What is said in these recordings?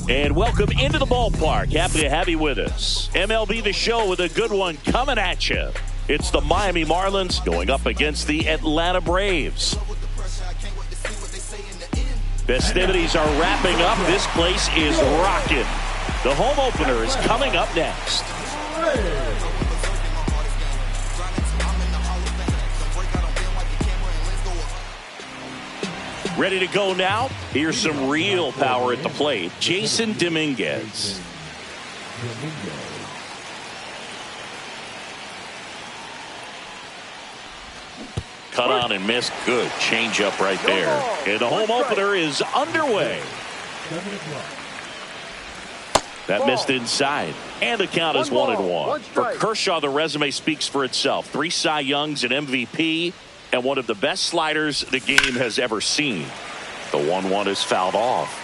And welcome into the ballpark. Happy to have you with us. MLB The Show with a good one coming at you. It's the Miami Marlins going up against the Atlanta Braves. Festivities are wrapping up. This place is rocking. The home opener is coming up next. Ready to go now? Here's some real power at the plate. Jason Dominguez. Cut on and missed. Good changeup right there. And the home opener is underway. That missed inside. And the count is 1-1. For Kershaw, the resume speaks for itself. 3 Cy Youngs, an MVP, and one of the best sliders the game has ever seen. The 1-1 is fouled off.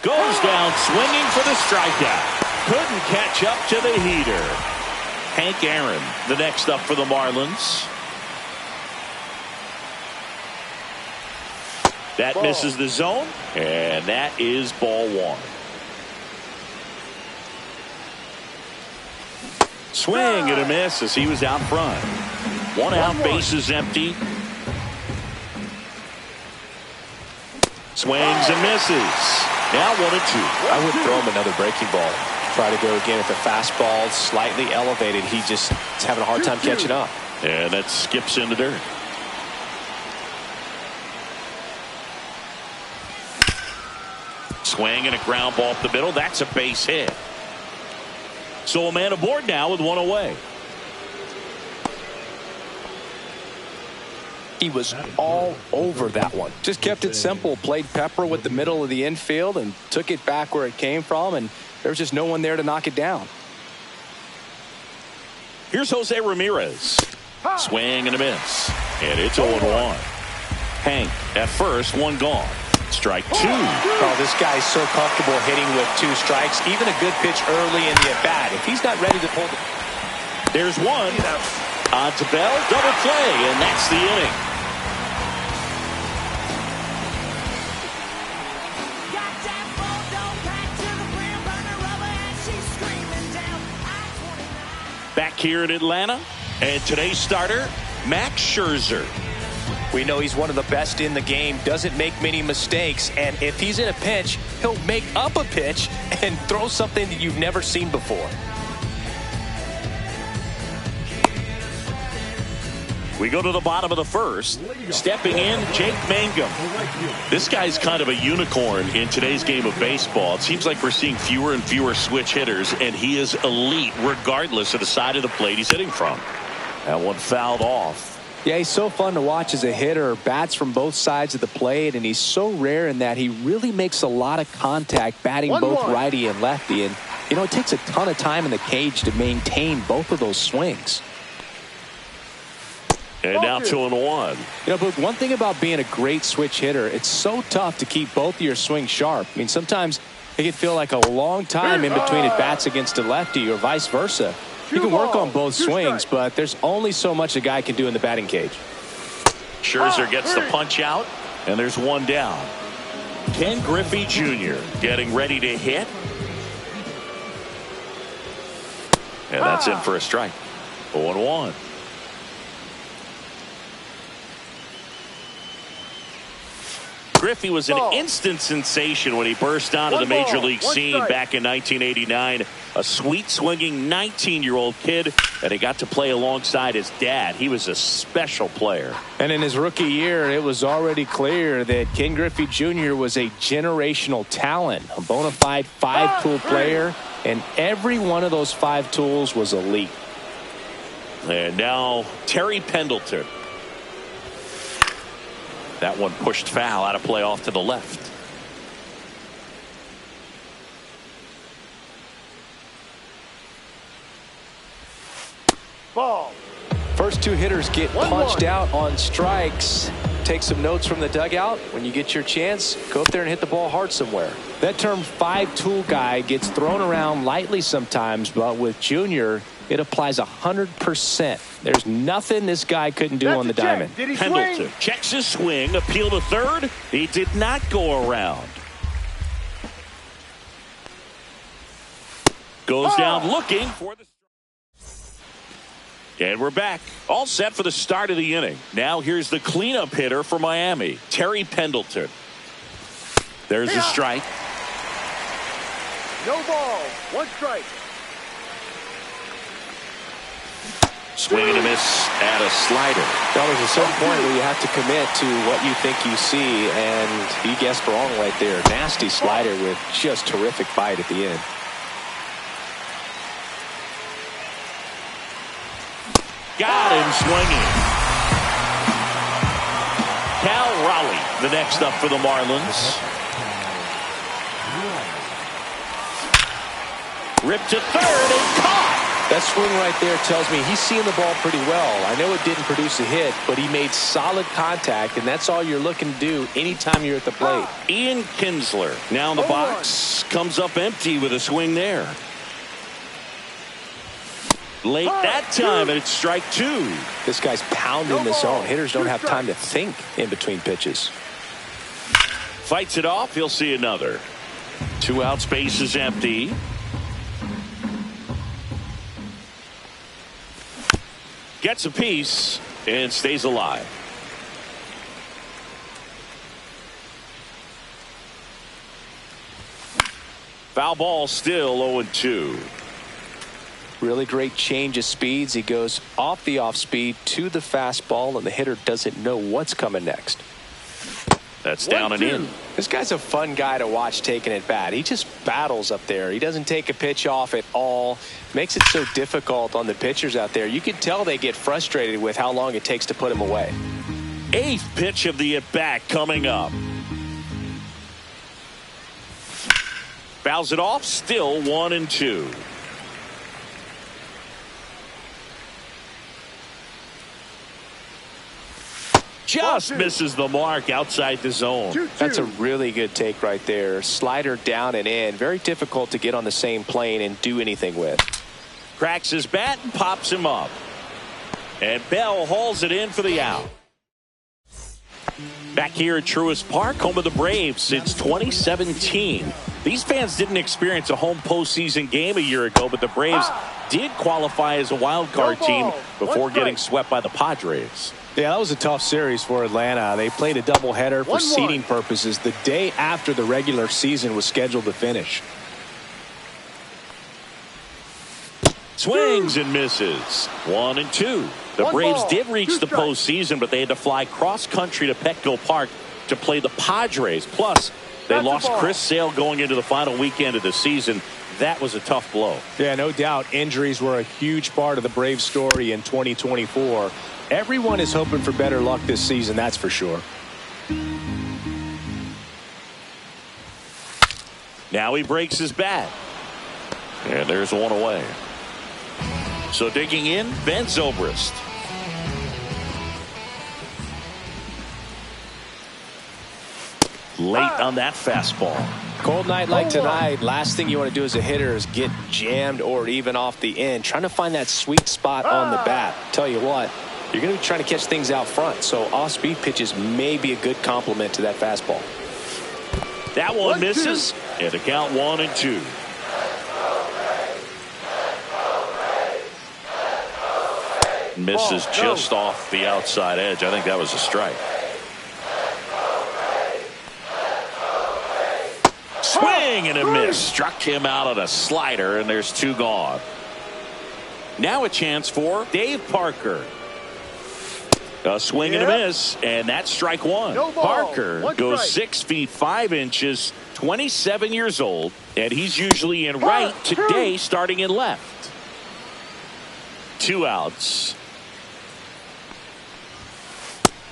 Goes down swinging for the strikeout. Couldn't catch up to the heater. Hank Aaron, the next up for the Marlins. That misses the zone, and that is ball 1. Swing and a miss as he was out front. 1 out, bases empty. Swings and misses. Now 1-2. I would throw him another breaking ball. Try to go again at the fastball, slightly elevated. He just is having a hard time catching up. And that skips into dirt. Swing and a ground ball up the middle. That's a base hit. So a man aboard now with 1 away. He was all over that one. Just kept it simple. Played pepper with the middle of the infield and took it back where it came from. And there was just no one there to knock it down. Here's Jose Ramirez. Swing and a miss. And it's 0-1. Hank at first, 1 gone. Strike 2. Oh, this guy's so comfortable hitting with 2 strikes. Even a good pitch early in the at-bat. If he's not ready to pull it. There's 1. On to Bell. Double play. And that's the inning. Back here in Atlanta. And today's starter, Max Scherzer. We know he's one of the best in the game, doesn't make many mistakes, and if he's in a pinch, he'll make up a pitch and throw something that you've never seen before. We go to the bottom of the first. Stepping in, Jake Mangum. This guy's kind of a unicorn in today's game of baseball. It seems like we're seeing fewer and fewer switch hitters, and he is elite regardless of the side of the plate he's hitting from. That one fouled off. Yeah, he's so fun to watch as a hitter. Bats from both sides of the plate, and he's so rare in that he really makes a lot of contact batting both righty and lefty. And, you know, it takes a ton of time in the cage to maintain both of those swings. And now 2-1. You know, but one thing about being a great switch hitter, it's so tough to keep both of your swings sharp. I mean, sometimes it can feel like a long time in between at bats against a lefty or vice versa. You can work on both swings, but there's only so much a guy can do in the batting cage. Scherzer gets the punch out, and there's 1 down. Ken Griffey Jr. getting ready to hit. And that's in for a strike. 0-1. Griffey was an instant sensation when he burst onto the major league scene back in 1989. A sweet swinging 19-year-old kid, and he got to play alongside his dad. He was a special player. And in his rookie year, it was already clear that Ken Griffey Jr. was a generational talent, a bona fide 5-tool player, and every one of those 5 tools was elite. And now Terry Pendleton. That one pushed foul, out of play off to the left. Ball. First 2 hitters get punched out on strikes. Take some notes from the dugout. When you get your chance, go up there and hit the ball hard somewhere. That term 5-tool guy gets thrown around lightly sometimes, but with Junior, it applies 100%. There's nothing this guy couldn't do on the diamond. Pendleton checks his swing, appeal to third. He did not go around. Goes down looking for the... And we're back. All set for the start of the inning. Now here's the cleanup hitter for Miami, Terry Pendleton. There's a strike. No ball. One strike. Swing and a miss at a slider. Well, there's a certain point where you have to commit to what you think you see, and he guessed wrong right there. Nasty slider with just terrific bite at the end. Got him swinging. Cal Raleigh, the next up for the Marlins. Ripped to third and caught. That swing right there tells me he's seeing the ball pretty well. I know it didn't produce a hit, but he made solid contact, and that's all you're looking to do anytime you're at the plate. Ian Kinsler now in the box. Comes up empty with a swing there. Late that time, and it's strike two. This guy's pounding the zone. Hitters don't have time to think in between pitches. Fights it off. He'll see another. 2 outs, base is empty. Gets a piece and stays alive. Foul ball, still 0-2. Really great change of speeds. He goes off the off speed to the fastball, and the hitter doesn't know what's coming next. That's down and in. This guy's a fun guy to watch taking at bat. He just battles up there. He doesn't take a pitch off at all. Makes it so difficult on the pitchers out there. You can tell they get frustrated with how long it takes to put him away. 8th pitch of the at-bat coming up. Fouls it off, still 1-2. Just misses the mark outside the zone. That's a really good take right there. Slider down and in. Very difficult to get on the same plane and do anything with. Cracks his bat and pops him up. And Bell hauls it in for the out. Back here at Truist Park, home of the Braves since 2017. These fans didn't experience a home postseason game a year ago, but the Braves did qualify as a wild card team before getting swept by the Padres. Yeah, that was a tough series for Atlanta. They played a doubleheader for seeding purposes the day after the regular season was scheduled to finish. Swings and misses. 1-2. The Braves did reach the postseason, but they had to fly cross country to Petco Park to play the Padres. Plus, they lost Chris Sale going into the final weekend of the season. That was a tough blow. Yeah, no doubt. Injuries were a huge part of the Braves story in 2024. Everyone is hoping for better luck this season, that's for sure. Now he breaks his bat. And there's one away. So digging in, Ben Zobrist. Late on that fastball. Cold night like tonight, last thing you want to do as a hitter is get jammed or even off the end. Trying to find that sweet spot on the bat. Tell you what, you're going to be trying to catch things out front, so off-speed pitches may be a good complement to that fastball. That one misses, and the count 1-2. Misses just off the outside edge. I think that was a strike. Swing and a miss. Struck him out on a slider, and there's 2 gone. Now a chance for Dave Parker. A swing and a miss, and that's strike 1. Parker goes 6 feet 5 inches, 27 years old, and he's usually in right, today starting in left. 2 outs.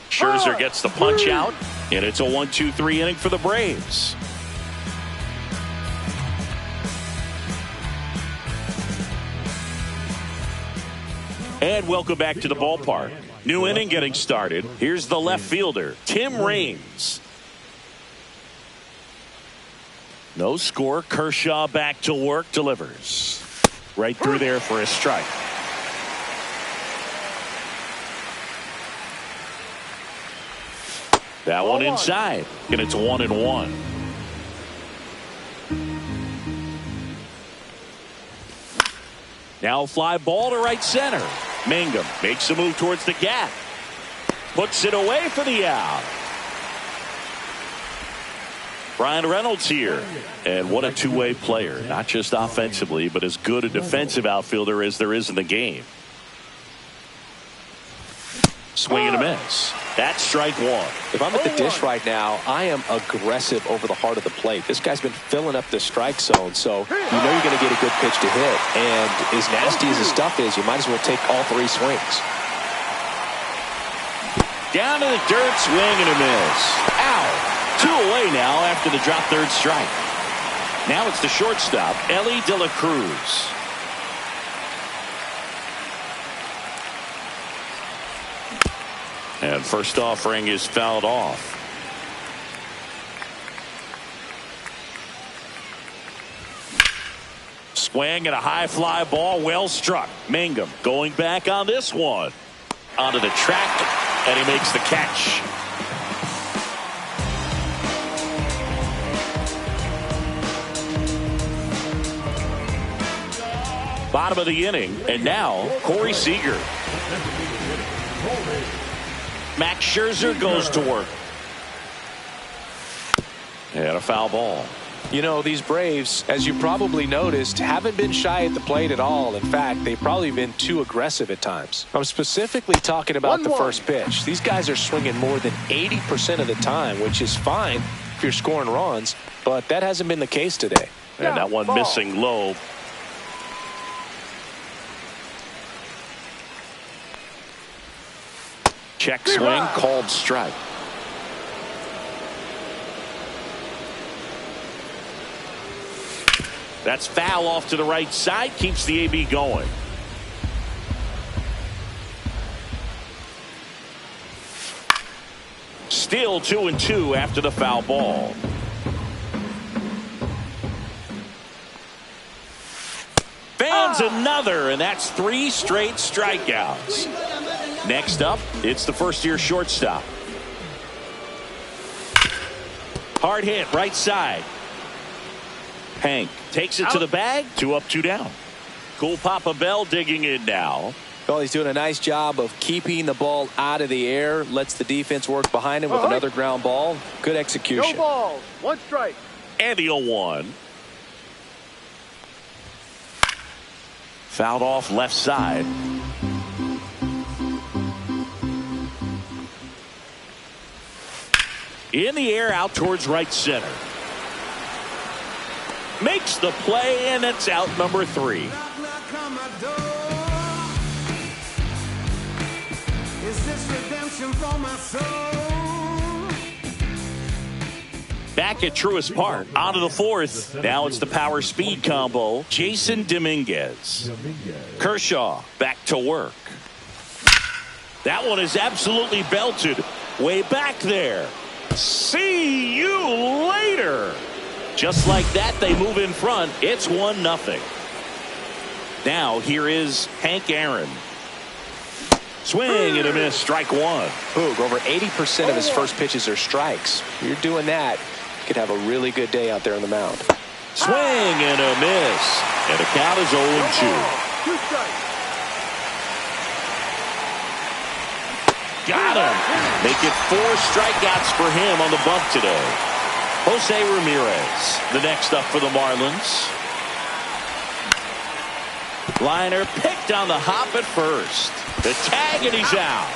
Scherzer gets the punch out, and it's a 1-2-3 inning for the Braves. And welcome back to the ballpark. New inning getting started. Here's the left fielder, Tim Raines. No score. Kershaw back to work, delivers. Right through there for a strike. That one inside, and it's 1-1. Now fly ball to right center. Mangum makes a move towards the gap. Puts it away for the out. Brian Reynolds here. And what a two-way player. Not just offensively, but as good a defensive outfielder as there is in the game. Swing and a miss. That's strike one. If I'm at the dish right now, I am aggressive over the heart of the plate. This guy's been filling up the strike zone, so you know you're going to get a good pitch to hit. And as nasty as his stuff is, you might as well take all three swings. Down to the dirt, swing and a miss. Ow! 2 away now after the drop third strike. Now it's the shortstop, Ellie De La Cruz. And first offering is fouled off. Swing and a high fly ball, well struck. Mangum going back on this one. Onto the track, and he makes the catch. Bottom of the inning, and now Corey Seager. Max Scherzer goes to work. And a foul ball. You know, these Braves, as you probably noticed, haven't been shy at the plate at all. In fact, they've probably been too aggressive at times. I'm specifically talking about the first pitch. These guys are swinging more than 80% of the time, which is fine if you're scoring runs, but that hasn't been the case today. And that one missing low. Check swing, called strike. That's foul off to the right side, keeps the AB going. Still 2-2 after the foul ball. Fans another, and that's 3 straight strikeouts. Next up, it's the first-year shortstop. Hard hit, right side. Hank takes it to the bag. 2 up, 2 down. Cool Papa Bell digging in now. Well, he's doing a nice job of keeping the ball out of the air. Lets the defense work behind him with another ground ball. Good execution. No balls, 1 strike. And the 0-1. Fouled off left side. In the air out towards right center. Makes the play, and it's out number 3. Back at Truist Park, onto the 4th. Now it's the power speed combo. Jason Dominguez. Kershaw back to work. That one is absolutely belted. Way back there. See you later. Just like that, they move in front. It's 1-0. Now here is Hank Aaron. Swing and a miss. Strike 1. Boog, over 80% of his first pitches are strikes. You're doing that, you could have a really good day out there on the mound. Swing and a miss. And the count is 0-2. 2 strikes. Got him. Make it 4 strikeouts for him on the bump today. Jose Ramirez, the next up for the Marlins. Liner picked on the hop at first. The tag, and he's out.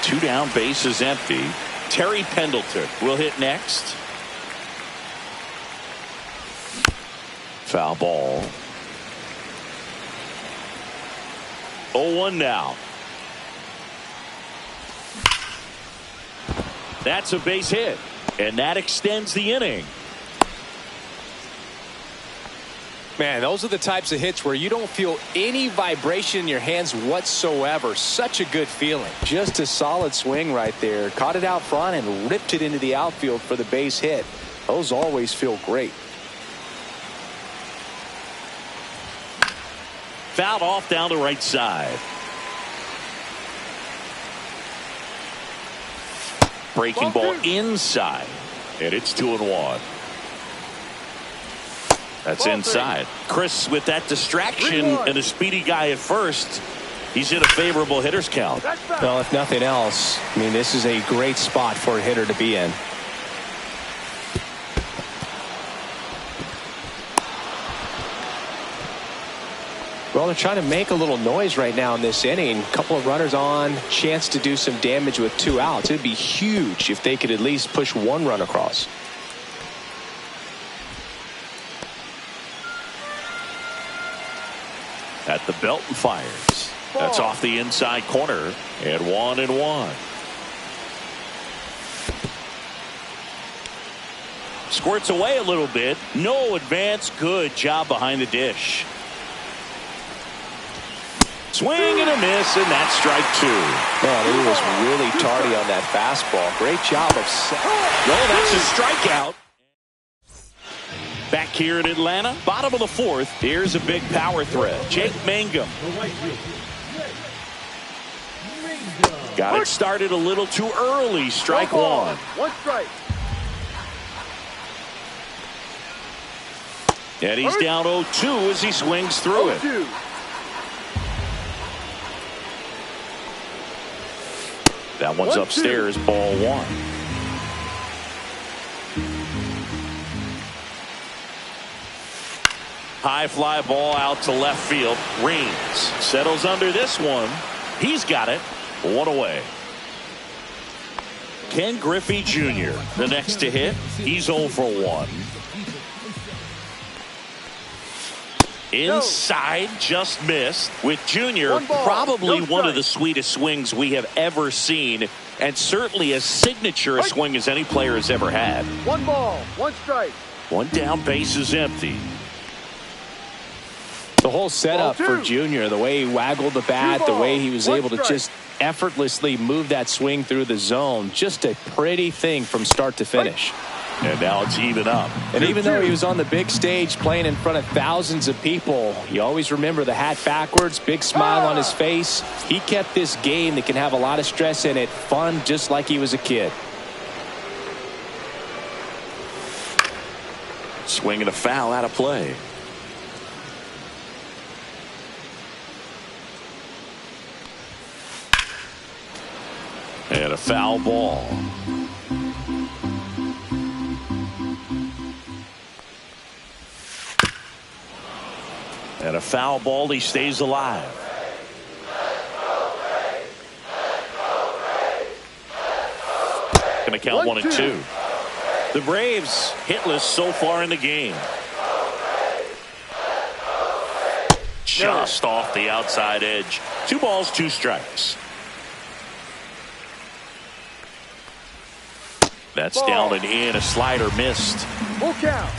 2 down, base is empty. Terry Pendleton will hit next. Foul ball. 0-1 now. That's a base hit, and that extends the inning. Man, those are the types of hits where you don't feel any vibration in your hands whatsoever. Such a good feeling. Just a solid swing right there. Caught it out front and ripped it into the outfield for the base hit. Those always feel great. Fouled off down the right side. Breaking ball inside. And it's 2-1. That's inside. Chris, with that distraction and a speedy guy at first, he's in a favorable hitter's count. Well, if nothing else, I mean, this is a great spot for a hitter to be in. Well, they're trying to make a little noise right now in this inning. A couple of runners on, chance to do some damage with 2 outs. It'd be huge if they could at least push 1 run across. At the belt and fires. That's off the inside corner. And 1-1. Squirts away a little bit. No advance. Good job behind the dish. Swing and a miss, and that's strike 2. Man, he was really tardy on that fastball. Great job of well, that's a strikeout. Back here in Atlanta, bottom of the 4th. Here's a big power threat. Jake Mangum. Got it started a little too early. Strike 1. 1 strike. And he's down 0-2 as he swings through it. That one's upstairs, ball 1. High fly ball out to left field. Reigns settles under this one. He's got it. 1 away. Ken Griffey Jr., the next to hit. He's 0 for 1. Inside, just missed. With Junior, probably one of the sweetest swings we have ever seen, and certainly as signature a swing as any player has ever had. 1 ball, 1 strike. 1 down, base is empty. The whole setup for Junior, the way he waggled the bat, the way he was able to just effortlessly move that swing through the zone, just a pretty thing from start to finish. And now it's even up. And even though he was on the big stage playing in front of thousands of people, you always remember the hat backwards, big smile on his face. He kept this game that can have a lot of stress in it fun, just like he was a kid. Swing and a foul out of play. And a foul ball. And a foul ball. He stays alive. Going to count 1-2. The Braves hitless so far in the game. Just off the outside edge. 2 balls, 2 strikes. That's down and in. A slider missed. Full count.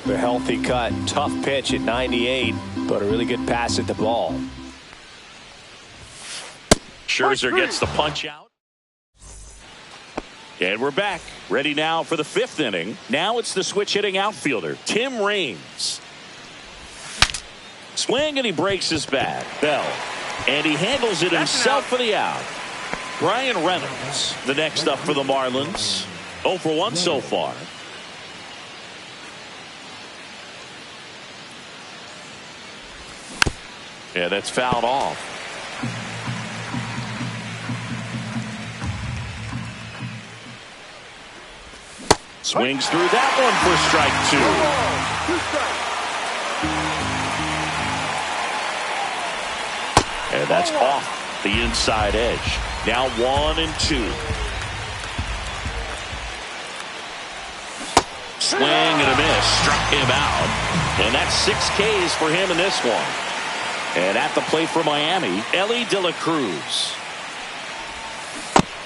The healthy cut, tough pitch at 98, but a really good pass at the ball. Scherzer gets the punch out. And we're back. Ready now for the 5th inning. Now it's the switch hitting outfielder, Tim Raines. Swing and he breaks his bat. Bell. And he handles it himself for the out. Brian Reynolds, the next up for the Marlins. 0 for 1 so far. Yeah, that's fouled off. Swings through that one for strike 2. And that's off the inside edge. Now 1-2. Swing and a miss. Struck him out. And that's 6 Ks for him in this one. And at the plate for Miami, Ellie De La Cruz.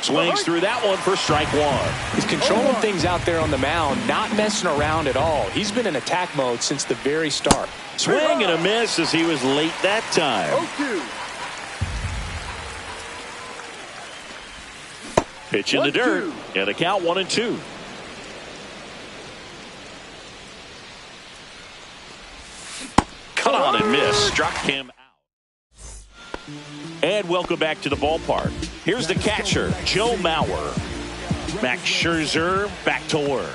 Swings through that one for strike 1. He's controlling things out there on the mound, not messing around at all. He's been in attack mode since the very start. Swing and a miss as he was late that time. 0-2. Pitch in the dirt. And a count 1-2. Cut on and miss. Struck him out. And welcome back to the ballpark. Here's the catcher, Joe Mauer. Max Scherzer back to work.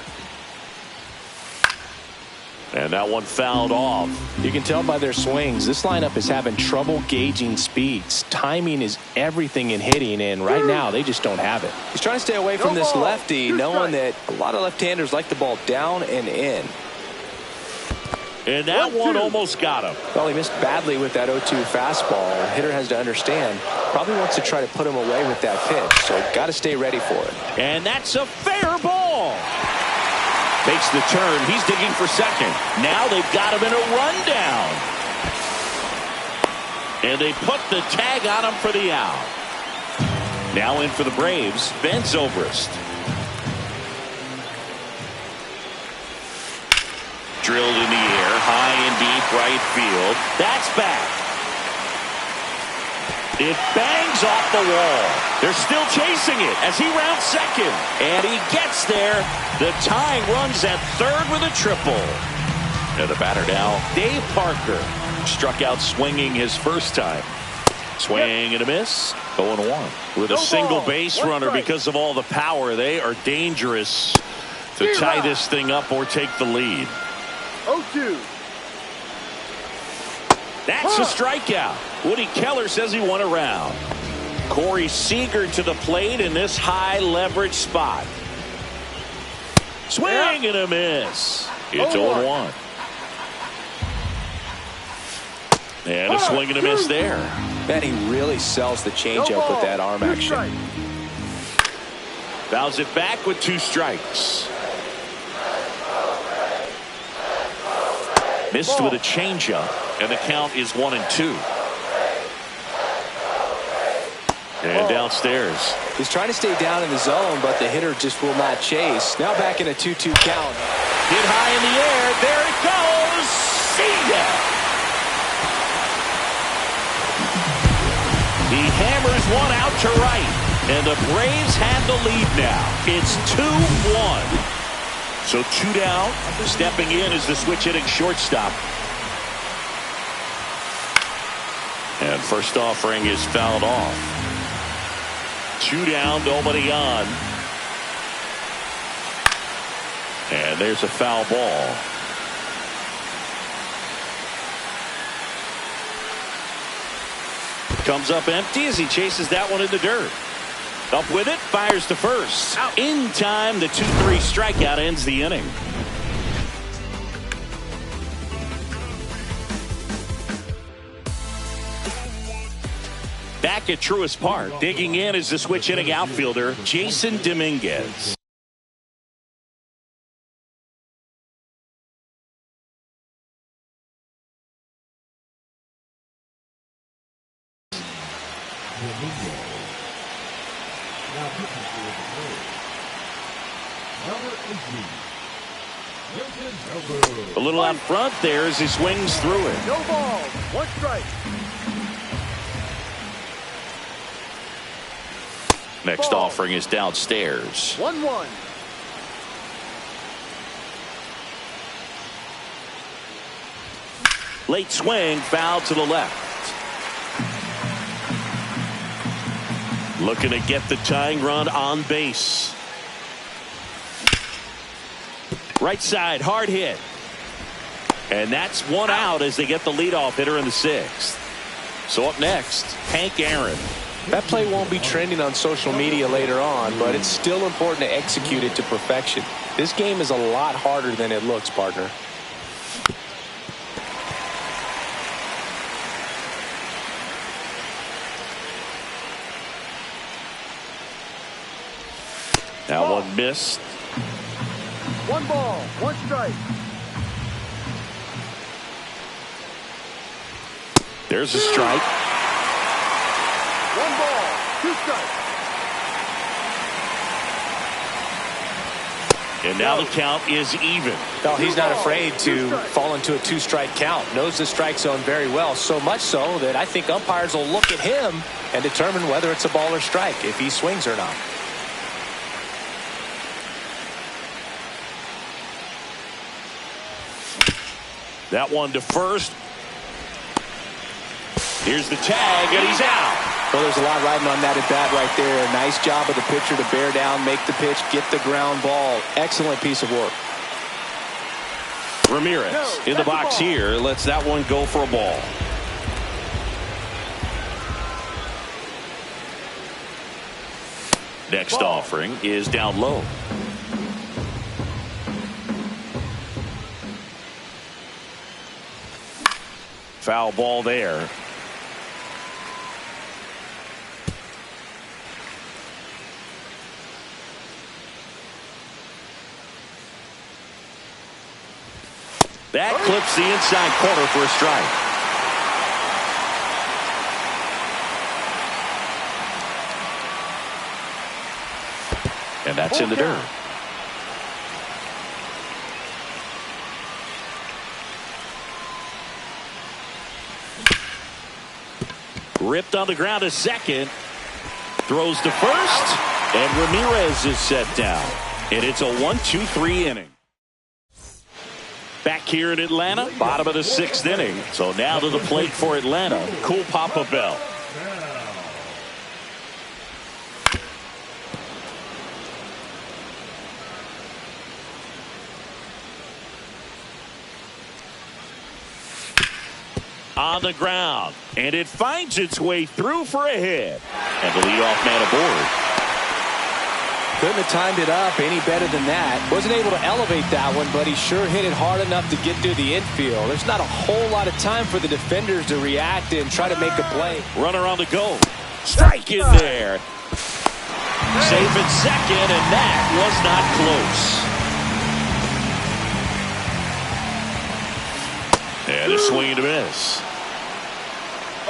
And that one fouled off. You can tell by their swings, this lineup is having trouble gauging speeds. Timing is everything in hitting, and right now they just don't have it. He's trying to stay away from this lefty, knowing that a lot of left-handers like the ball down and in. And that one almost got him. Well, he missed badly with that 0-2 fastball. The hitter has to understand, probably wants to try to put him away with that pitch, so got to stay ready for it. And that's a fair ball. Takes the turn. He's digging for second. Now they've got him in a rundown. And they put the tag on him for the out. Now in for the Braves, Ben Zobrist. Drilled in the air, high and deep right field. That's back. It bangs off the wall. They're still chasing it as he rounds second. And he gets there. The tying runs at third with a triple. And the batter now, Dave Parker. Struck out swinging his first time. Swing and a miss. 0-1. With a single base runner because of all the power, they are dangerous to tie this thing up or take the lead. 0-2. That's a strikeout. Woody Keller says he won a round. Corey Seager to the plate in this high leverage spot. Swing and a miss. It's 0-1. And a swing and a miss there. Man, he really sells the changeup with that arm action. Fouls it back with 2 strikes. Missed with a changeup, and the count is 1-2. And downstairs. He's trying to stay down in the zone, but the hitter just will not chase. Now back in a 2-2 count. Hit high in the air. There it goes. See ya. He hammers one out to right, and the Braves have the lead now. It's 2-1. So 2 down. Stepping in is the switch hitting shortstop. And first offering is fouled off. 2 down, nobody on. And there's a foul ball. Comes up empty as he chases that one in the dirt. Up with it, fires to first. Out. In time, the 2-3 strikeout ends the inning. Back at Truist Park, digging in is the switch hitting outfielder, Jason Dominguez. A little out front there as he swings through it. No ball. 1 strike. Next offering is downstairs. 1-1. Late swing, foul to the left. Looking to get the tying run on base. Right side, hard hit. And that's 1 out as they get the leadoff hitter in the 6th. So up next, Hank Aaron. That play won't be trending on social media later on, but it's still important to execute it to perfection. This game is a lot harder than it looks, partner. Now one missed. 1 ball, 1 strike. There's a strike. 1 ball, 2 strikes. And now the count is even. No, he's not afraid to fall into a 2-strike count. Knows the strike zone very well, so much so that I think umpires will look at him and determine whether it's a ball or strike, if he swings or not. That one to first. Here's the tag, and he's out. Well, there's a lot riding on that at bat right there. Nice job of the pitcher to bear down, make the pitch, get the ground ball. Excellent piece of work. Ramirez in the box here. Lets that one go for a ball. Next offering is down low. Foul ball there. That clips the inside corner for a strike. And that's in the dirt. Ripped on the ground to second. Throws to first. And Ramirez is set down. And it's a 1-2-3 inning. Back here in Atlanta, bottom of the 6th inning. So now to the plate for Atlanta, Cool Papa Bell. On the ground, and it finds its way through for a hit. And the leadoff man aboard. Couldn't have timed it up any better than that. Wasn't able to elevate that one, but he sure hit it hard enough to get through the infield. There's not a whole lot of time for the defenders to react and try to make a play. Runner on the go. Strike in there. Safe at second, and that was not close. And a swing and a miss.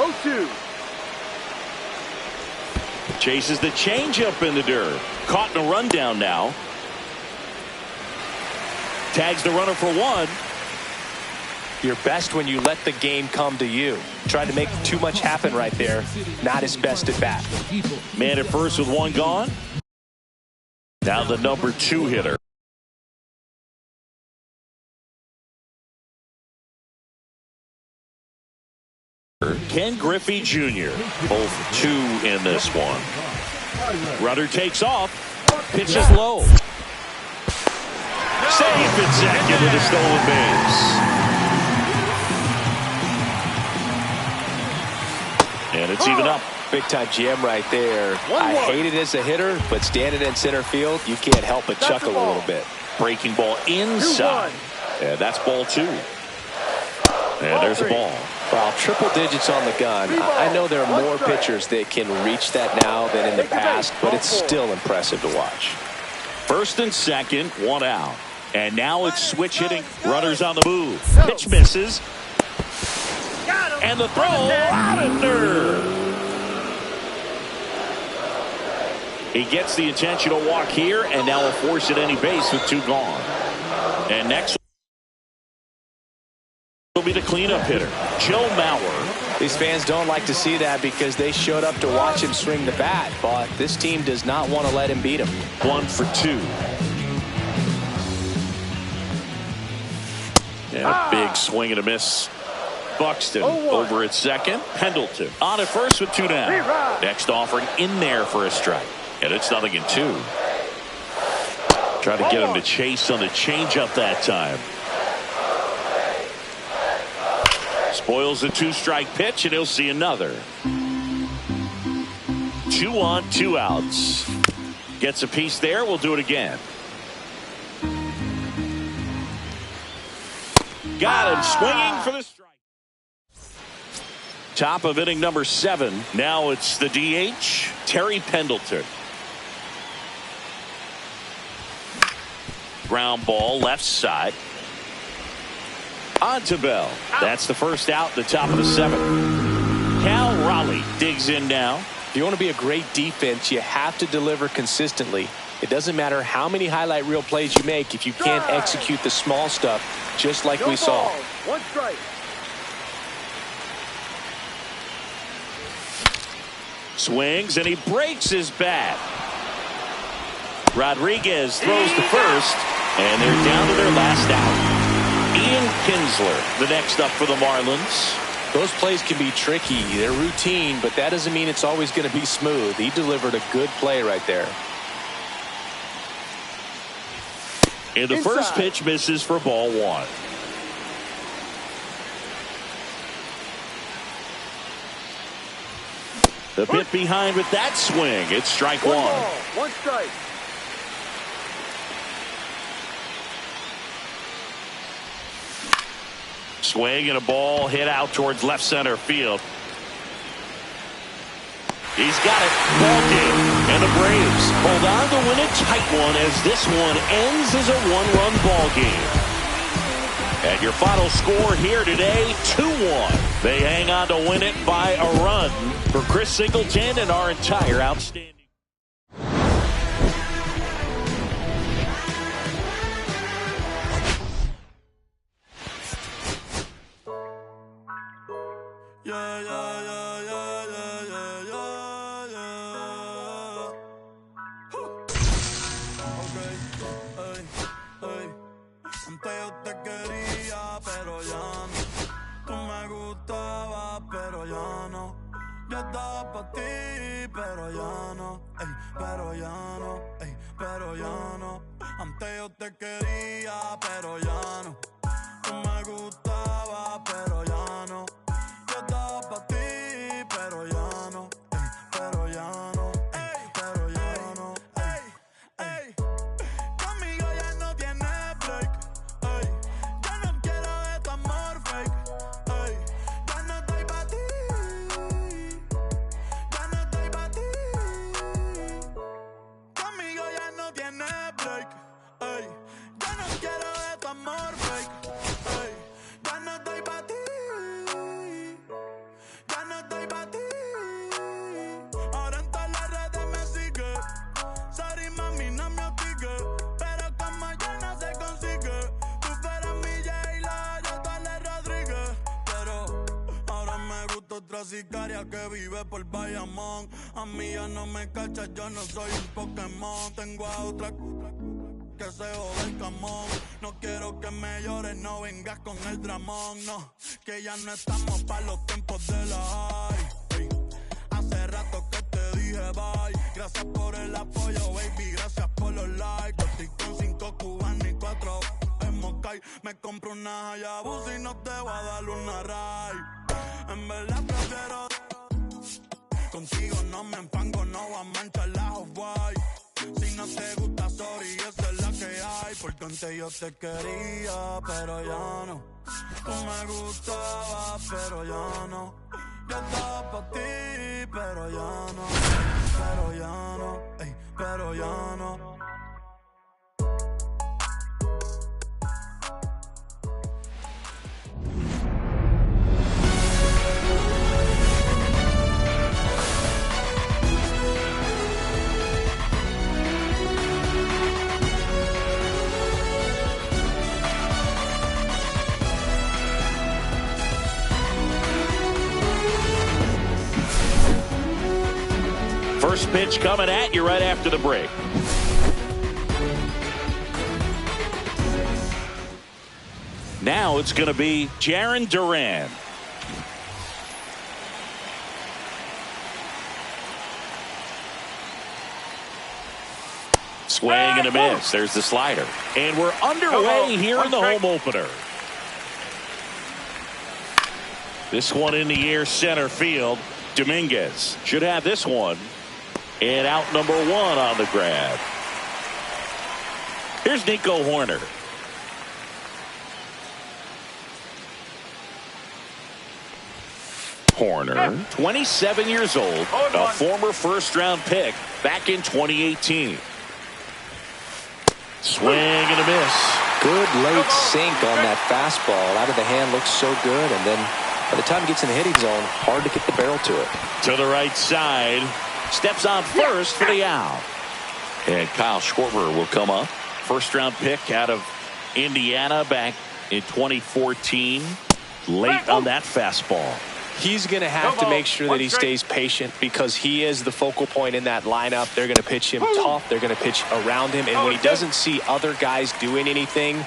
0-2. Chases the changeup in the dirt. Caught in a rundown now. Tags the runner for one. You're best when you let the game come to you. Tried to make too much happen right there. Not his best at bat. Man at first with one gone. Now the number 2 hitter. Ken Griffey Jr. Both 2 in this one. Runner takes off. Pitches low. Safe at second with a stolen base. And it's even up. Big time jam right there. I hate it as a hitter, but standing in center field, you can't help but chuckle a little bit. Breaking ball inside. And that's ball 2. And there's a ball. Well, triple digits on the gun. I know there are more pitchers that can reach that now than in the past, but it's still impressive to watch. First and second, 1 out. And now it's switch hitting. Runners on the move. Pitch misses. And the throw out of nerve. He gets the intentional walk here, and now will force at any base with 2 gone. And next will be the cleanup hitter, Joe Mauer. These fans don't like to see that because they showed up to watch him swing the bat, but this team does not want to let him beat him. 1 for 2. And a big swing and a miss. Buxton over at second. Pendleton on at first with 2 down. Next offering in there for a strike. And it's 0-2. Try to get him to chase on the changeup that time. Spoils the 2-strike pitch, and he'll see another. 2 on, 2 outs. Gets a piece there. We'll do it again. Got him swinging for the strike. Top of inning number 7. Now it's the DH, Terry Pendleton. Ground ball left side. On to Bell. That's the first out, the top of the 7th. Cal Raleigh digs in now. If you want to be a great defense, you have to deliver consistently. It doesn't matter how many highlight reel plays you make if you can't execute the small stuff, just like we saw. 1 strike. Swings, and he breaks his bat. Rodriguez throws to first, and they're down to their last out. Ian Kinsler, the next up for the Marlins. Those plays can be tricky. They're routine, but that doesn't mean it's always going to be smooth. He delivered a good play right there. And the first pitch misses for ball one. The bit behind with that swing. It's strike one. Ball, one strike. Swing and a ball hit out towards left center field. He's got it. Ball game. And the Braves hold on to win a tight one as this one ends as a one-run ball game. And your final score here today, 2-1. They hang on to win it by a run. For Chris Singleton and our entire outstanding. Yeah, yeah, yeah, yeah, yeah, yeah, yeah. Okay, hey, hey. Antes yo te quería, pero ya no. Tú me gustabas, pero ya no. Yo estaba pa' ti, pero ya no. Ey, pero ya no, ey, pero ya no. Antes yo te quería, pero ya no. Tú me gustabas, pero ya no. Yo estaba pa' ti, pero ya no. Ey, pero ya no, ey, pero ya no. Ey, ey. Conmigo ya no tienes break. Ey, ya no quiero este amor fake. Ey, ya no estoy pa' ti. Ya no estoy pa' ti. Conmigo ya no tienes break. Ey, ya no quiero este amor fake. Ey, ya no estoy pa' ti. Ya no estoy pa' ti. Ahora en todas las redes me sigue. Sorry mami, no me hostigue. Pero como ya no se consigue. Tú fueras mi J-Lo, yo Dale Rodríguez. Pero ahora me gusta otra sicaria que vive por Bayamón. A mí ya no me cachas, yo no soy un Pokémon. Tengo a otra que se jode el camón. No quiero que me llores, no vengas con el dramón. No, que ya no estamos pa' los tiempos de la high. Ey, hace rato que te dije bye. Gracias por el apoyo, baby, gracias por los likes. Yo estoy con 5 cubanos y 4 en Moscay. Me compro una Hayabusa y no te voy a dar una ride. En verdad prefiero contigo, no me empango, no voy a manchar la Hawaii. Si no te gusta, sorry, esa es la que hay. Porque antes yo te quería, pero ya no. Tú me gustabas, pero ya no. Yo estaba pa' ti, pero ya no. Pero ya no, ey, pero ya no. First pitch coming at you right after the break. Now it's going to be Jarren Duran. Swing and a miss. There's the slider. And we're underway here in the home opener. This one in the air center field. Dominguez should have this one. And out number one on the grab. Here's Nico Horner. Horner, 27 years old, a former first-round pick back in 2018. Swing and a miss. Good late sink on that fastball. Out of the hand, looks so good. And then by the time it gets in the hitting zone, hard to get the barrel to it. To the right side. Steps on first for the out. And Kyle Schwarber will come up. First-round pick out of Indiana back in 2014. Late on that fastball. He's going to have to make sure that he stays patient because he is the focal point in that lineup. They're going to pitch him tough. They're going to pitch around him. And when he doesn't see other guys doing anything,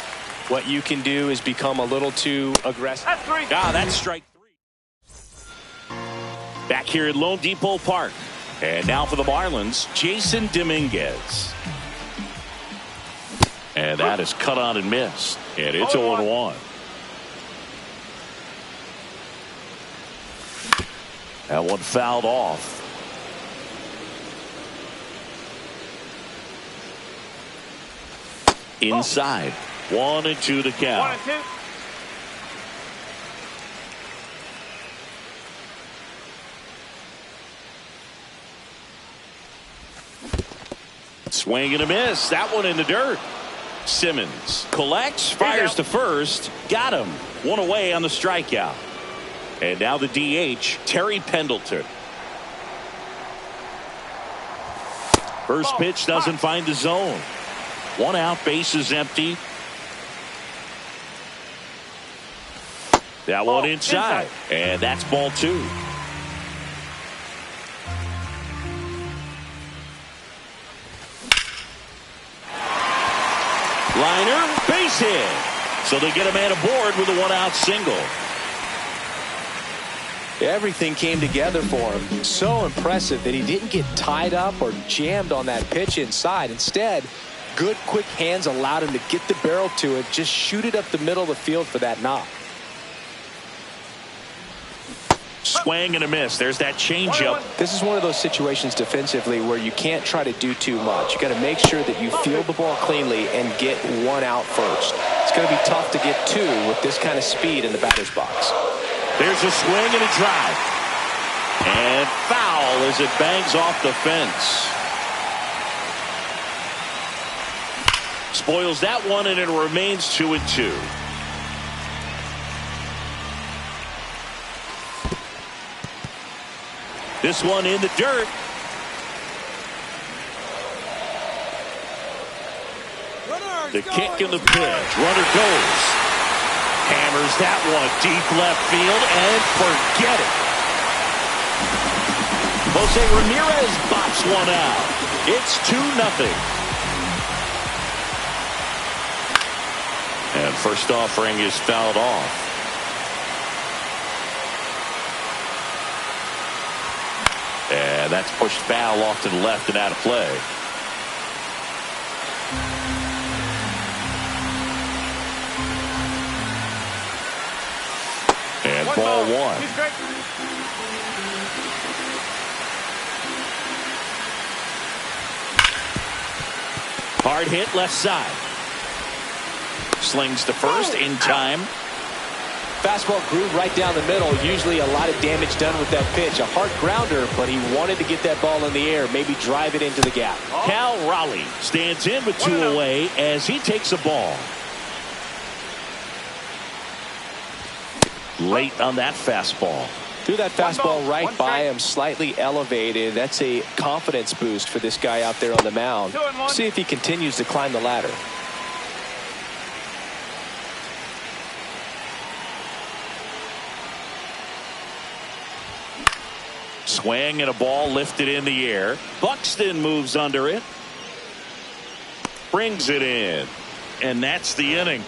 what you can do is become a little too aggressive. That's strike. Back here at Lone Depot Park. And now for the Marlins, Jason Dominguez. And that is cut on and missed. And it's 0-1. That one fouled off. Inside. 1-2 to count. 1-2. Swing and a miss. That one in the dirt. Simmons collects, fires to first. Got him. One away on the strikeout. And now the DH, Terry Pendleton. First pitch doesn't find the zone. One out, bases empty. That one inside. And that's ball 2. Liner, base hit. So they get a man aboard with a 1-out single. Everything came together for him. So impressive that he didn't get tied up or jammed on that pitch inside. Instead, good quick hands allowed him to get the barrel to it, just shoot it up the middle of the field for that knock. Swing and a miss. There's that changeup. This is one of those situations defensively where you can't try to do too much. You got to make sure that you field the ball cleanly and get 1 out first. It's going to be tough to get 2 with this kind of speed in the batter's box. There's a swing and a drive. And foul as it bangs off the fence. Spoils that one, and it remains 2-2. This one in the dirt. The kick and the pitch. Runner goes. Hammers that one deep left field and forget it. Jose Ramirez bops one out. It's 2-0. And first offering is fouled off. And that's pushed foul off to the left and out of play. And ball 1. Hard hit left side. Slings to first in time. Fastball grooved right down the middle. Usually a lot of damage done with that pitch. A hard grounder, but he wanted to get that ball in the air, maybe drive it into the gap. Cal Raleigh stands in with 2 away as he takes a ball. Late on that fastball. Threw that fastball right by him, slightly elevated. That's a confidence boost for this guy out there on the mound. See if he continues to climb the ladder. Swing and a ball lifted in the air. Buxton moves under it. Brings it in. And that's the inning.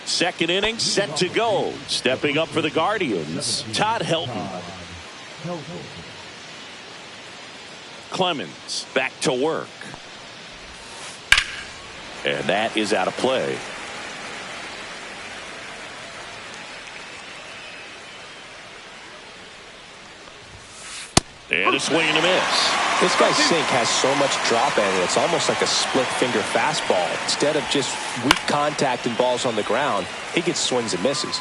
Second inning set to go. Stepping up for the Guardians, Todd Helton. Clemens back to work. And that is out of play. And a swing and a miss. This guy's sink has so much drop in it. It's almost like a split finger fastball. Instead of just weak contact and balls on the ground, he gets swings and misses.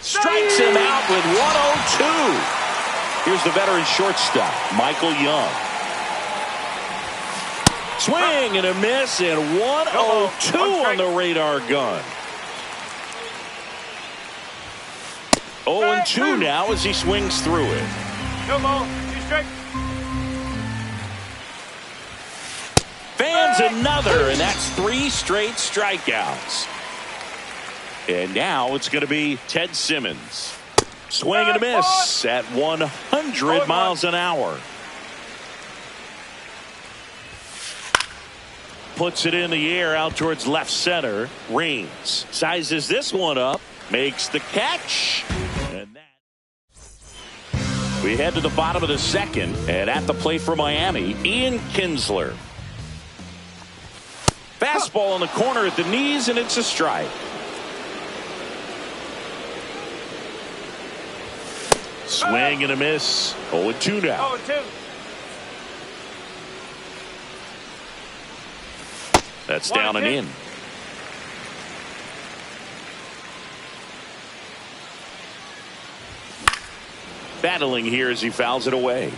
Strikes him out with 102. Here's the veteran shortstop, Michael Young. Swing and a miss, and 102 on the radar gun. 0-2 now as he swings through it. Fans another, and that's 3 straight strikeouts. And now it's going to be Ted Simmons. Swing and a miss at 100 miles an hour. Puts it in the air out towards left center. Reigns sizes this one up. Makes the catch. And that. We head to the bottom of the second. And at the plate for Miami, Ian Kinsler. Fastball in the corner at the knees, and it's a strike. Swing and a miss. 0-2 now. 0-2. That's down and in. Battling here as he fouls it away.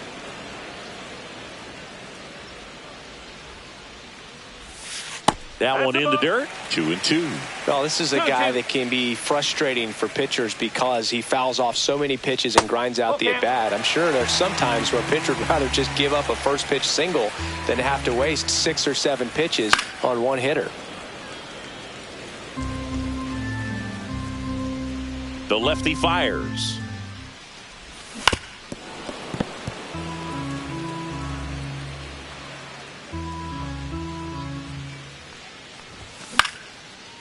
That one in the dirt. 2-2. Well, this is a guy that can be frustrating for pitchers because he fouls off so many pitches and grinds out the at-bat. I'm sure there's some times where a pitcher would rather just give up a first pitch single than have to waste 6 or 7 pitches on one hitter. The lefty fires.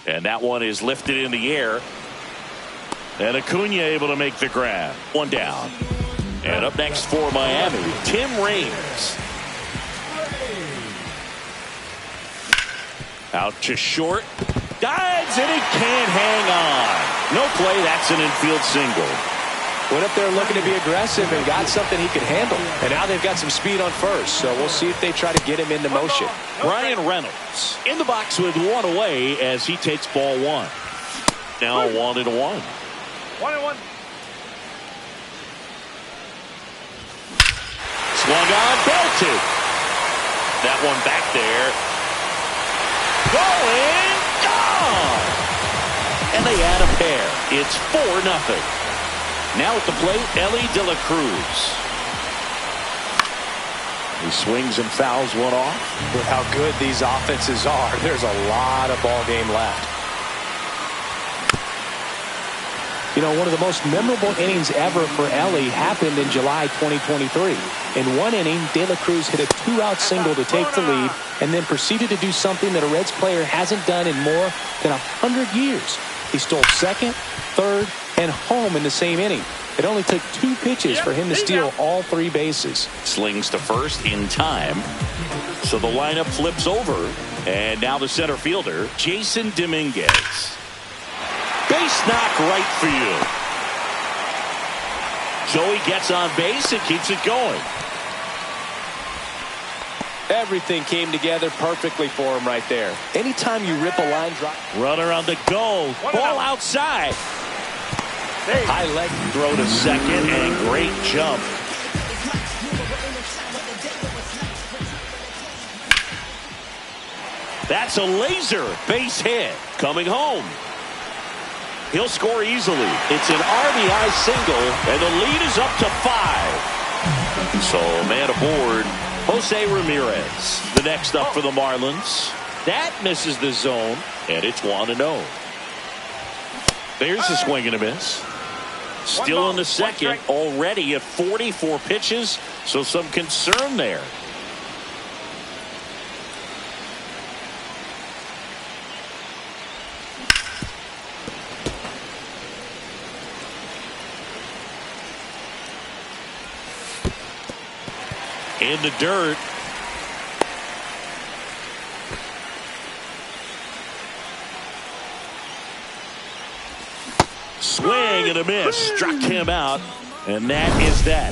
And that one is lifted in the air. And Acuna able to make the grab. One down. And up next for Miami, Tim Raines. Out to short. Dives and he can't hang on. No play. That's an infield single. Went up there looking to be aggressive and got something he could handle. And now they've got some speed on first. So we'll see if they try to get him into motion. Ryan Reynolds in the box with one away as he takes ball one. Now 1-1. 1-1. Swung on, belted. That one back there. Going, gone. And they add a pair. It's 4-0. Now at the plate, Ellie De La Cruz. He swings and fouls one off. With how good these offenses are, there's a lot of ball game left. You know, one of the most memorable innings ever for Ellie happened in July 2023. In one inning, De La Cruz hit a 2-out single to take the lead and then proceeded to do something that a Reds player hasn't done in more than 100 years. He stole second, third, and home in the same inning. It only took 2 pitches for him to steal all 3 bases. Slings to first in time. So the lineup flips over. And now the center fielder, Jason Dominguez. Base knock right field. So he gets on base and keeps it going. Everything came together perfectly for him right there. Anytime you rip a line drive. Runner on the go. Ball outside. High leg throw to second and great jump. That's a laser base hit. Coming home. He'll score easily. It's an RBI single, and the lead is up to 5. So man aboard, Jose Ramirez. The next up for the Marlins. That misses the zone, and it's 1-0. There's a swing and a miss. Still in the second, already at 44 pitches, so some concern there. In the dirt. Swing and a miss. Struck him out. And that is that.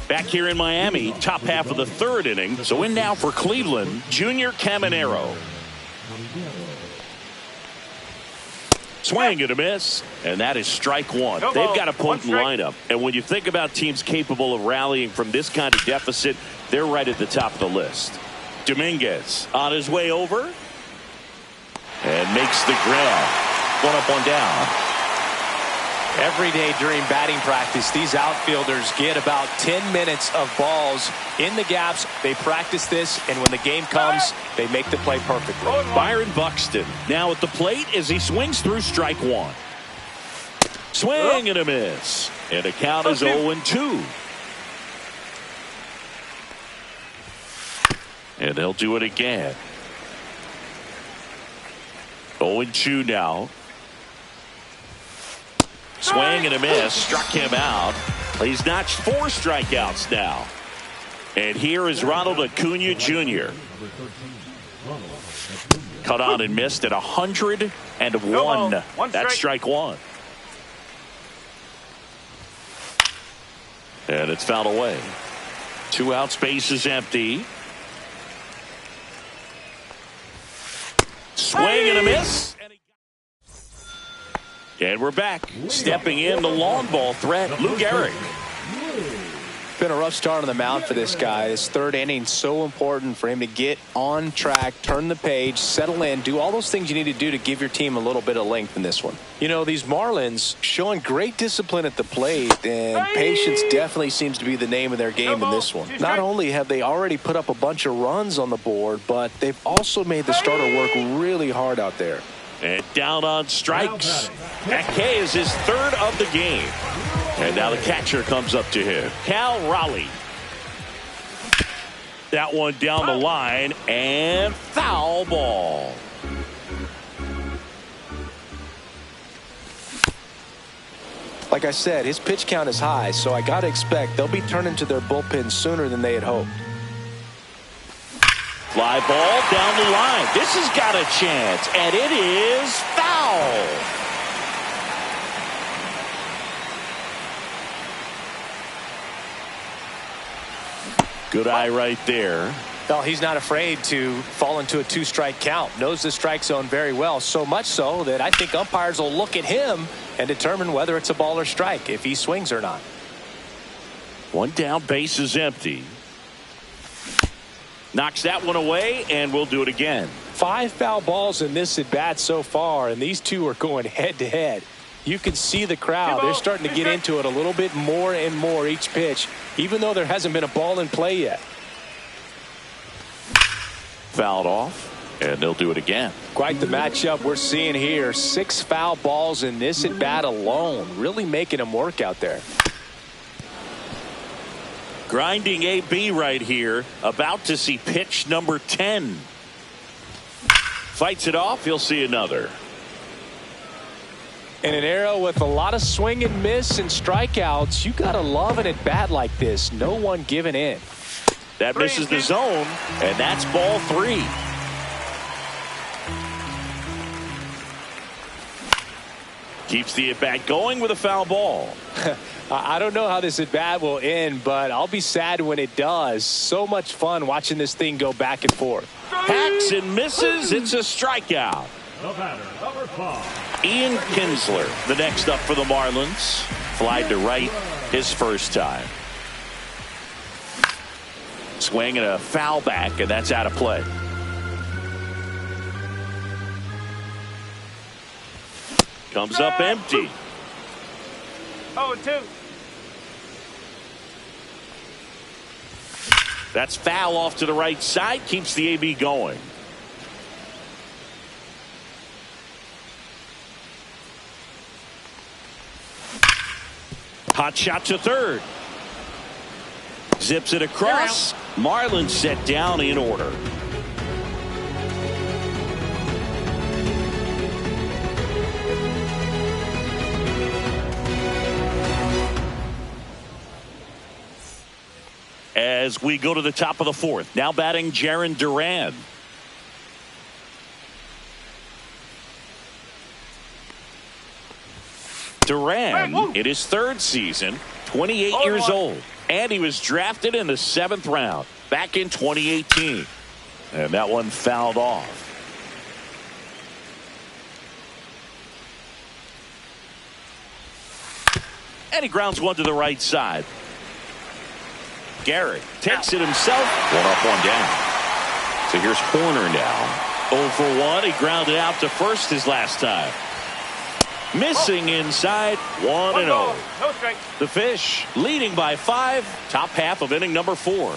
Back here in Miami, top half of the 3rd inning. So in now for Cleveland, Junior Caminero. Swing and a miss, and that is strike 1. They've got a potent lineup, and when you think about teams capable of rallying from this kind of deficit, they're right at the top of the list. Dominguez on his way over and makes the grab. One up, one down. Every day during batting practice, these outfielders get about 10 minutes of balls in the gaps. They practice this, and when the game comes, they make the play perfectly. Byron Buxton now at the plate as he swings through strike one. Swing and a miss. And the count is 0-2. And they'll do it again. 0-2 now. Swing and a miss. Struck him out. He's notched 4 strikeouts now. And here is Ronald Acuna Jr. Cut on and missed at 101. That's strike one. And it's fouled away. 2 outs, base is empty. Swing and a miss. And we're back. Stepping in the long ball threat, Lou Gehrig. Been a rough start on the mound for this guy. His third inning so important for him to get on track, turn the page, settle in, do all those things you need to do to give your team a little bit of length in this one. You know, these Marlins showing great discipline at the plate, and patience definitely seems to be the name of their game in this one. Not only have they already put up a bunch of runs on the board, but they've also made the starter work really hard out there. And down on strikes. That K is his third of the game. And now the catcher comes up to him. Cal Raleigh. That one down the line and foul ball. Like I said, his pitch count is high, so I got to expect they'll be turning to their bullpen sooner than they had hoped. Fly ball down the line. This has got a chance, and it is foul. Good eye right there. Well, he's not afraid to fall into a 2-strike count. Knows the strike zone very well, so much so that I think umpires will look at him and determine whether it's a ball or strike, if he swings or not. One down, base is empty. Knocks that one away, and we'll do it again. 5 foul balls in this at bat so far, and these two are going head to head. You can see the crowd. They're starting to get into it a little bit more and more each pitch, even though there hasn't been a ball in play yet. Fouled off, and they'll do it again. Quite the matchup we're seeing here. 6 foul balls in this at bat alone, really making them work out there. Grinding AB right here, about to see pitch number 10. Fights it off, he'll see another. In an era with a lot of swing and miss and strikeouts, you gotta love an at bat like this. No one giving in. That misses the zone, and that's ball 3. Keeps the at bat going with a foul ball. I don't know how this at bat will end, but I'll be sad when it does. So much fun watching this thing go back and forth. Hacks and misses. It's a strikeout. The batter, number 5. Ian Kinsler, the next up for the Marlins. Flied to right his first time. Swing and a foul back, and that's out of play. Comes up empty. 0-2. That's foul off to the right side. Keeps the AB going. Hot shot to third. Zips it across. Marlins set down in order. As we go to the top of the 4th. Now batting Jarren Duran. Duran in his 3rd season, 28 years old. And he was drafted in the 7th round back in 2018. And that one fouled off. And he grounds one to the right side. Gehrig takes it himself. One up, one down. So here's Horner now. 0 for 1. He grounded out to first his last time. Missing inside, 1-0. No strike. The Fish leading by 5, top half of inning number 4.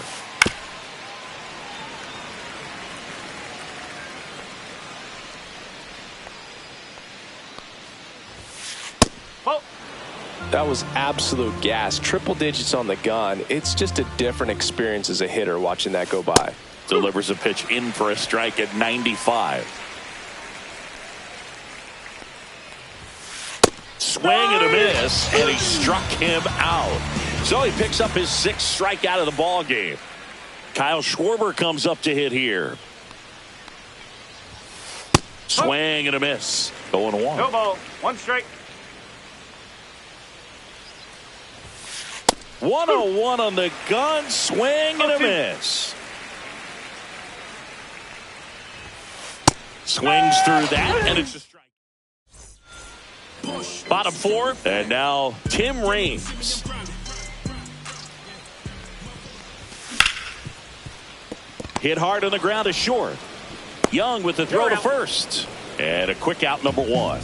That was absolute gas. Triple digits on the gun. It's just a different experience as a hitter watching that go by. Delivers a pitch in for a strike at 95. Swing and a miss, and he struck him out. So he picks up his 6th strikeout of the ball game. Kyle Schwarber comes up to hit here. Swing and a miss. 0-1. No ball. 1 strike. 1-0-1 on the gun. Swing and a miss. Swings through that, and it's a strike. Bottom 4, and now Tim Raines. Hit hard on the ground to short. Young with the throw to first. And a quick out, number 1.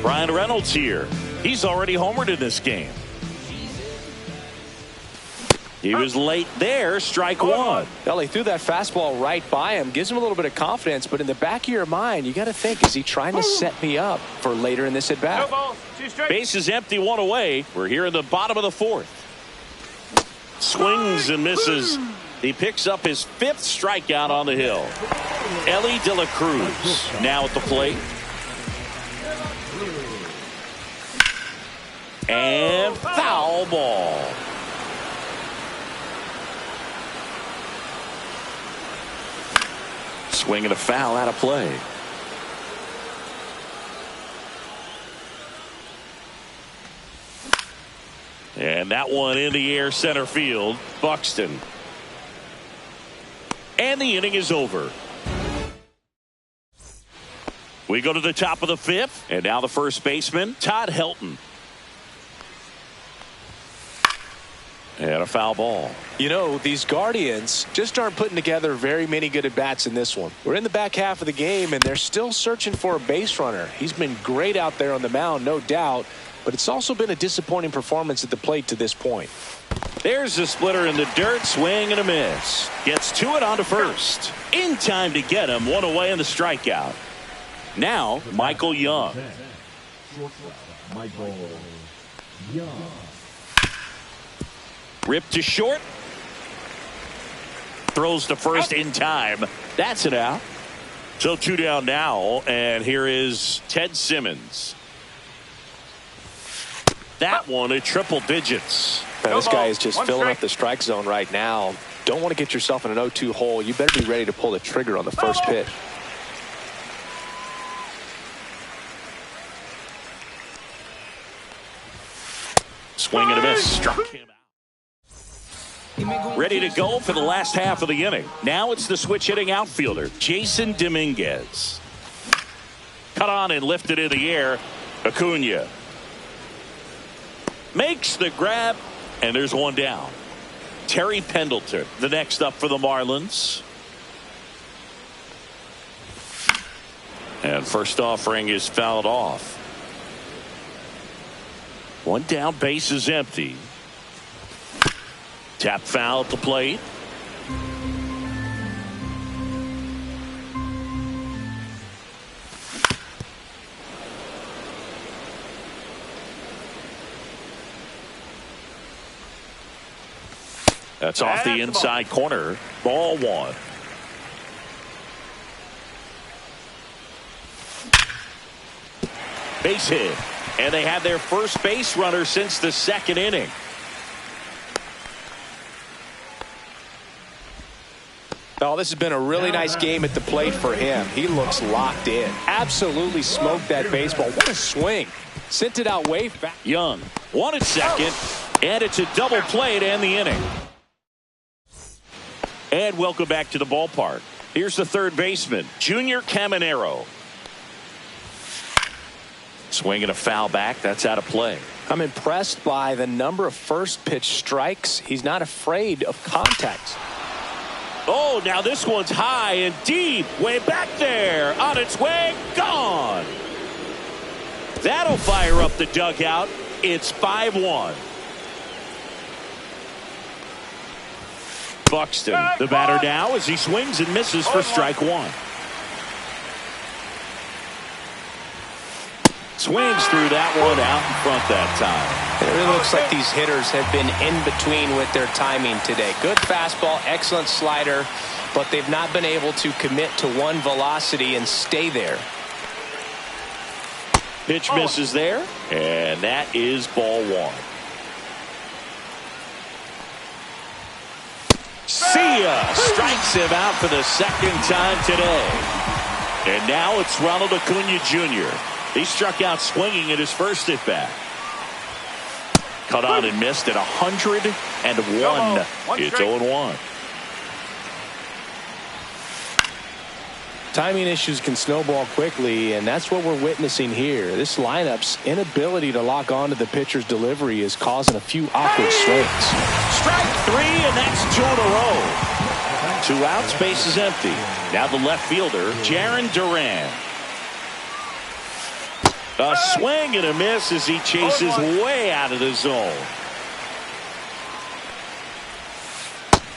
Brian Reynolds here. He's already homered in this game. He was late there, strike 1. Well, he threw that fastball right by him. Gives him a little bit of confidence, but in the back of your mind, you got to think, is he trying to set me up for later in this at-bat? No ball. 2 strikes. Base is empty, 1 away. We're here in the bottom of the 4th. Swings and misses. He picks up his 5th strikeout on the hill. Ellie De La Cruz now at the plate. And foul ball. Swing and a foul out of play. And that one in the air center field. Buxton. And the inning is over. We go to the top of the 5th. And now the first baseman, Todd Helton. And a foul ball. You know, these Guardians just aren't putting together very many good at-bats in this one. We're in the back half of the game, and they're still searching for a base runner. He's been great out there on the mound, no doubt, but it's also been a disappointing performance at the plate to this point. There's a splitter in the dirt, swing and a miss. Gets to it onto first. In time to get him, 1 away in the strikeout. Now, Michael Young. Michael Young. Ripped to short. Throws to first in time. That's it out. So 2 down now, and here is Ted Simmons. That one at triple digits. Now, this guy is just filling up the strike zone right now. Don't want to get yourself in an 0-2 hole. You better be ready to pull the trigger on the first pitch. Swing and a miss. Struck him out. Ready to go for the last half of the inning. Now it's the switch hitting outfielder, Jason Dominguez. Cut on and lifted in the air. Acuna makes the grab, and there's 1 down. Terry Pendleton, the next up for the Marlins. And first offering is fouled off. 1 down, base is empty. Tap foul at the plate. That's off the inside corner. Ball 1. Base hit. And they had their first base runner since the 2nd inning. Oh, this has been a really nice game at the plate for him. He looks locked in. Absolutely smoked that baseball. What a swing. Sent it out way back. Young, 1 at second, and it's a double play to end the inning. And welcome back to the ballpark. Here's the third baseman, Junior Caminero. Swinging a foul back. That's out of play. I'm impressed by the number of first pitch strikes. He's not afraid of contact. Oh, now this one's high and deep. Way back there. On its way. Gone. That'll fire up the dugout. It's 5-1. Buxton, the batter now as he swings and misses for strike one. Swings through that one out in front that time. It really looks like these hitters have been in between with their timing today. Good fastball, excellent slider, but they've not been able to commit to one velocity and stay there. Pitch misses there, and that is ball one. See ya! Strikes him out for the second time today. And now it's Ronald Acuna Jr. He struck out swinging at his first at bat. Cut on and missed at 101. It's 0-1. Timing issues can snowball quickly, and that's what we're witnessing here. This lineup's inability to lock onto the pitcher's delivery is causing a few awkward swings. Strike three, and that's two in a row. 2 outs, base is empty. Now the left fielder, Jarren Duran. A swing and a miss as he chases way out of the zone.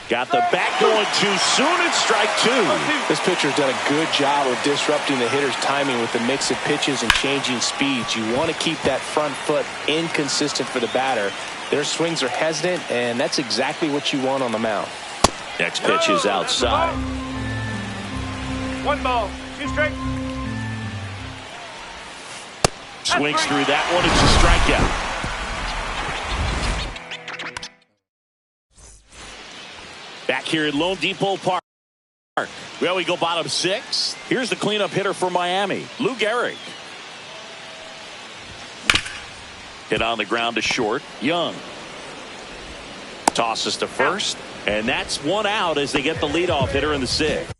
Got the bat going too soon. It's strike two. This pitcher's done a good job of disrupting the hitter's timing with the mix of pitches and changing speeds. You want to keep that front foot inconsistent for the batter. Their swings are hesitant, and that's exactly what you want on the mound. Next pitch is outside. 1 ball, 2 strike. Swings through that one. It's a strikeout. Back here at Lone Depot Park. Well, we go bottom 6. Here's the cleanup hitter for Miami, Lou Gehrig. Hit on the ground to short. Young tosses to first, and that's 1 out as they get the leadoff hitter in the 6th.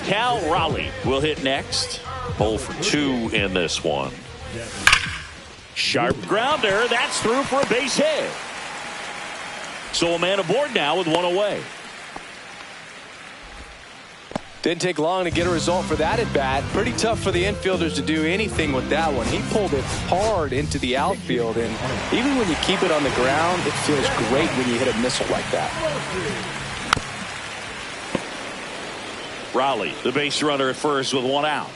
Cal Raleigh will hit next. 0 for 2 in this one. Sharp grounder. That's through for a base hit. So a man aboard now with 1 away. Didn't take long to get a result for that at bat. Pretty tough for the infielders to do anything with that one. He pulled it hard into the outfield, and even when you keep it on the ground, it feels great when you hit a missile like that. Raleigh, the base runner at first with 1 out.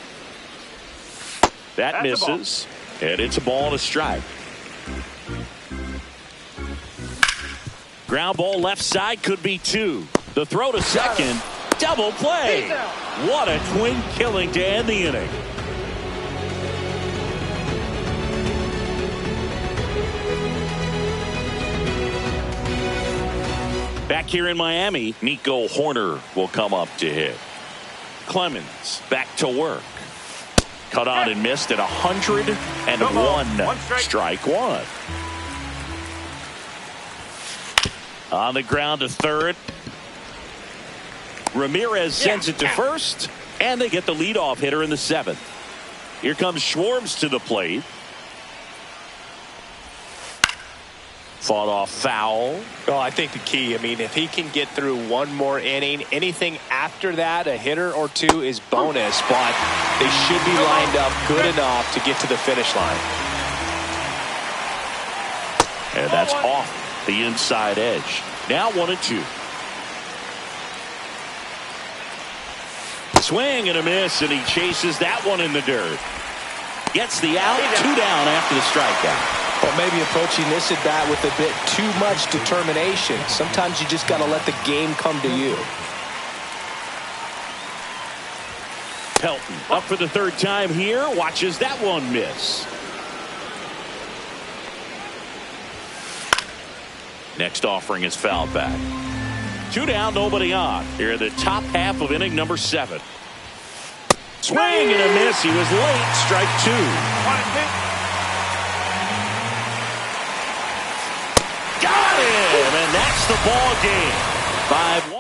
That misses, and it's a ball and a strike. Ground ball left side, could be 2. The throw to second, double play. What a twin killing to end the inning. Back here in Miami, Nico Horner will come up to hit. Clemens back to work. Cut on and missed at 101. Strike one. On the ground to third. Ramirez sends it to first, and they get the leadoff hitter in the 7th. Here comes Schwartz to the plate. Fought off foul. Well, I think the key, if he can get through 1 more inning, anything after that, a hitter or 2 is bonus, but they should be lined up good enough to get to the finish line. And that's off the inside edge. Now 1-2. Swing and a miss, and he chases that one in the dirt. Gets the out, 2 down after the strikeout. Or maybe approaching this at bat with a bit too much determination. Sometimes you just got to let the game come to you. Pelton up for the 3rd time here. Watches that one miss. Next offering is fouled back. 2 down, nobody on. Here in the top half of inning number 7. Swing and a miss. He was late. Strike 2. Got him, and that's the ball game. 5-1.